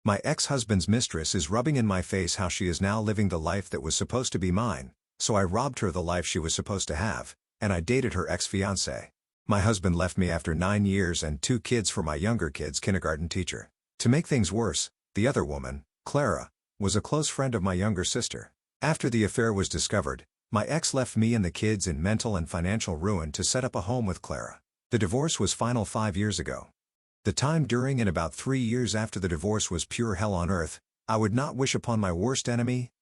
My ex-husband's mistress is rubbing in my face how she is now living the life that was supposed to be mine, so I robbed her the life she was supposed to have, and I dated her ex-fiancé. My husband left me after 9 years and 2 kids for my younger kid's kindergarten teacher. To make things worse, the other woman, Clara, was a close friend of my younger sister. After the affair was discovered, my ex left me and the kids in mental and financial ruin to set up a home with Clara. The divorce was final 5 years ago. The time during and about 3 years after the divorce was pure hell on earth. I would not wish upon my worst enemy,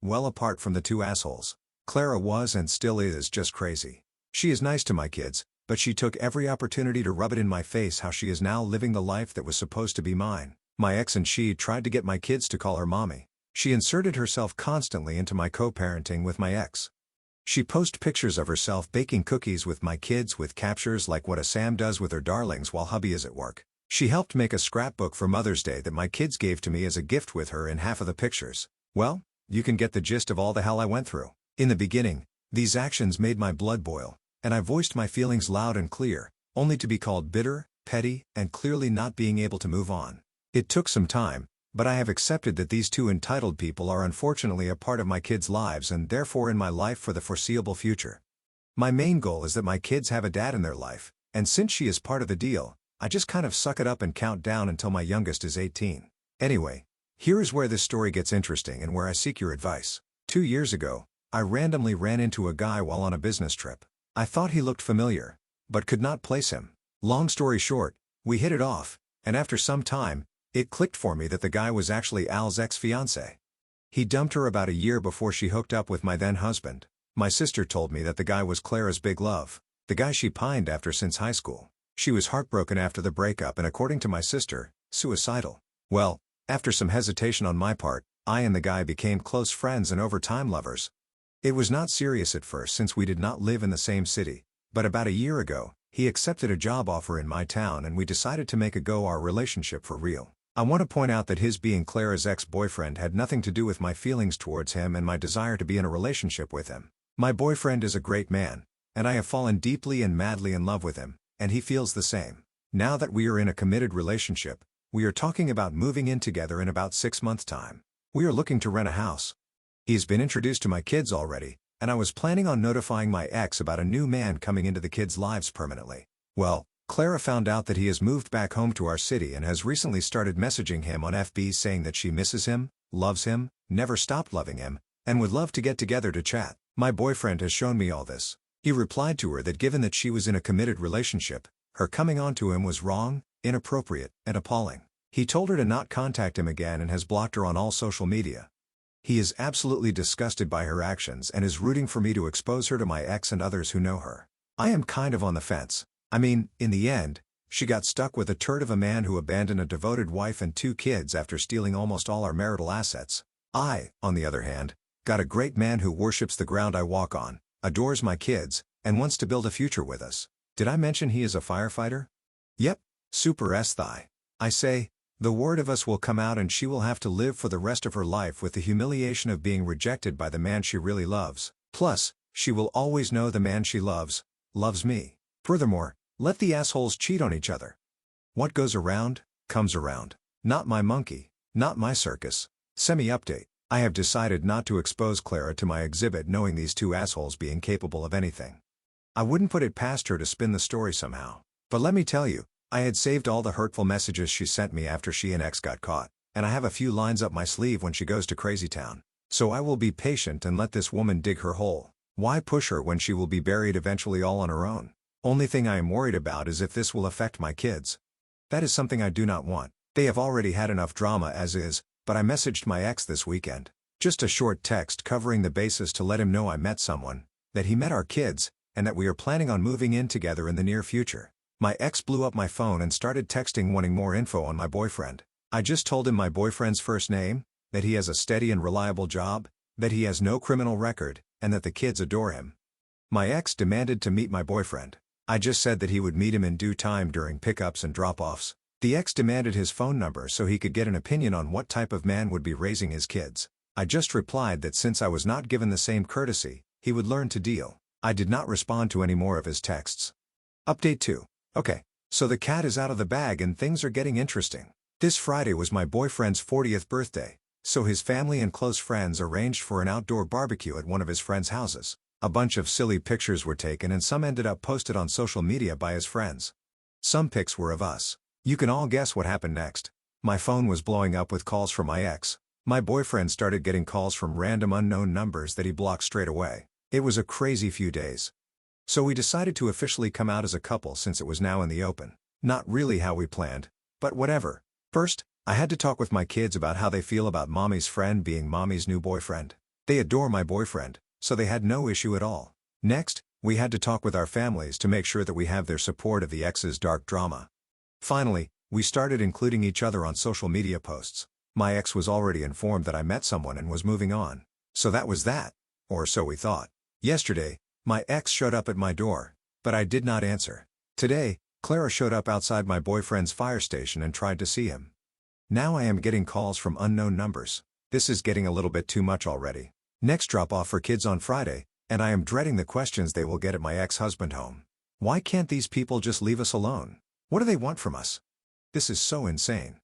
well apart from the 2 assholes. Clara was and still is just crazy. She is nice to my kids, but she took every opportunity to rub it in my face how she is now living the life that was supposed to be mine. My ex and she tried to get my kids to call her mommy. She inserted herself constantly into my co-parenting with my ex. She posted pictures of herself baking cookies with my kids with captions like what a Sam does with her darlings while hubby is at work. She helped make a scrapbook for Mother's Day that my kids gave to me as a gift with her in half of the pictures. Well, you can get the gist of all the hell I went through. In the beginning, these actions made my blood boil, and I voiced my feelings loud and clear, only to be called bitter, petty, and clearly not being able to move on. It took some time, but I have accepted that these 2 entitled people are unfortunately a part of my kids' lives and therefore in my life for the foreseeable future. My main goal is that my kids have a dad in their life, and since she is part of the deal, I just kind of suck it up and count down until my youngest is 18. Anyway, here is where this story gets interesting and where I seek your advice. 2 years ago, I randomly ran into a guy while on a business trip. I thought he looked familiar, but could not place him. Long story short, we hit it off, and after some time, it clicked for me that the guy was actually Al's ex-fiancé. He dumped her about a year before she hooked up with my then-husband. My sister told me that the guy was Clara's big love, the guy she pined after since high school. She was heartbroken after the breakup and according to my sister, suicidal. Well, after some hesitation on my part, I and the guy became close friends and over time lovers. It was not serious at first since we did not live in the same city, but about a year ago, he accepted a job offer in my town and we decided to make a go our relationship for real. I want to point out that his being Clara's ex-boyfriend had nothing to do with my feelings towards him and my desire to be in a relationship with him. My boyfriend is a great man, and I have fallen deeply and madly in love with him, and he feels the same. Now that we are in a committed relationship, we are talking about moving in together in about 6 months' time. We are looking to rent a house. He's been introduced to my kids already, and I was planning on notifying my ex about a new man coming into the kids' lives permanently. Well, Clara found out that he has moved back home to our city and has recently started messaging him on FB saying that she misses him, loves him, never stopped loving him, and would love to get together to chat. My boyfriend has shown me all this. He replied to her that given that she was in a committed relationship, her coming on to him was wrong, inappropriate, and appalling. He told her to not contact him again and has blocked her on all social media. He is absolutely disgusted by her actions and is rooting for me to expose her to my ex and others who know her. I am kind of on the fence. I mean, in the end, she got stuck with a turd of a man who abandoned a devoted wife and 2 kids after stealing almost all our marital assets. I, on the other hand, got a great man who worships the ground I walk on, adores my kids, and wants to build a future with us. Did I mention he is a firefighter? Yep, super S-thigh. I say, the word of us will come out and she will have to live for the rest of her life with the humiliation of being rejected by the man she really loves. Plus, she will always know the man she loves me. Furthermore, let the assholes cheat on each other. What goes around, comes around. Not my monkey, not my circus. Semi-update. I have decided not to expose Clara to my exhibit knowing these 2 assholes being capable of anything. I wouldn't put it past her to spin the story somehow. But let me tell you, I had saved all the hurtful messages she sent me after she and ex got caught, and I have a few lines up my sleeve when she goes to Crazy Town. So I will be patient and let this woman dig her hole. Why push her when she will be buried eventually all on her own? Only thing I am worried about is if this will affect my kids. That is something I do not want. They have already had enough drama as is, but I messaged my ex this weekend. Just a short text covering the basis to let him know I met someone, that he met our kids, and that we are planning on moving in together in the near future. My ex blew up my phone and started texting wanting more info on my boyfriend. I just told him my boyfriend's first name, that he has a steady and reliable job, that he has no criminal record, and that the kids adore him. My ex demanded to meet my boyfriend. I just said that he would meet him in due time during pickups and drop-offs. The ex demanded his phone number so he could get an opinion on what type of man would be raising his kids. I just replied that since I was not given the same courtesy, he would learn to deal. I did not respond to any more of his texts. Update 2. Okay, so the cat is out of the bag and things are getting interesting. This Friday was my boyfriend's 40th birthday, so his family and close friends arranged for an outdoor barbecue at one of his friends' houses. A bunch of silly pictures were taken and some ended up posted on social media by his friends. Some pics were of us. You can all guess what happened next. My phone was blowing up with calls from my ex. My boyfriend started getting calls from random unknown numbers that he blocked straight away. It was a crazy few days. So we decided to officially come out as a couple since it was now in the open. Not really how we planned, but whatever. First, I had to talk with my kids about how they feel about mommy's friend being mommy's new boyfriend. They adore my boyfriend, so they had no issue at all. Next, we had to talk with our families to make sure that we have their support of the ex's dark drama. Finally, we started including each other on social media posts. My ex was already informed that I met someone and was moving on. So that was that. Or so we thought. Yesterday, my ex showed up at my door, but I did not answer. Today, Clara showed up outside my boyfriend's fire station and tried to see him. Now I am getting calls from unknown numbers. This is getting a little bit too much already. Next drop-off for kids on Friday, and I am dreading the questions they will get at my ex-husband home. Why can't these people just leave us alone? What do they want from us? This is so insane.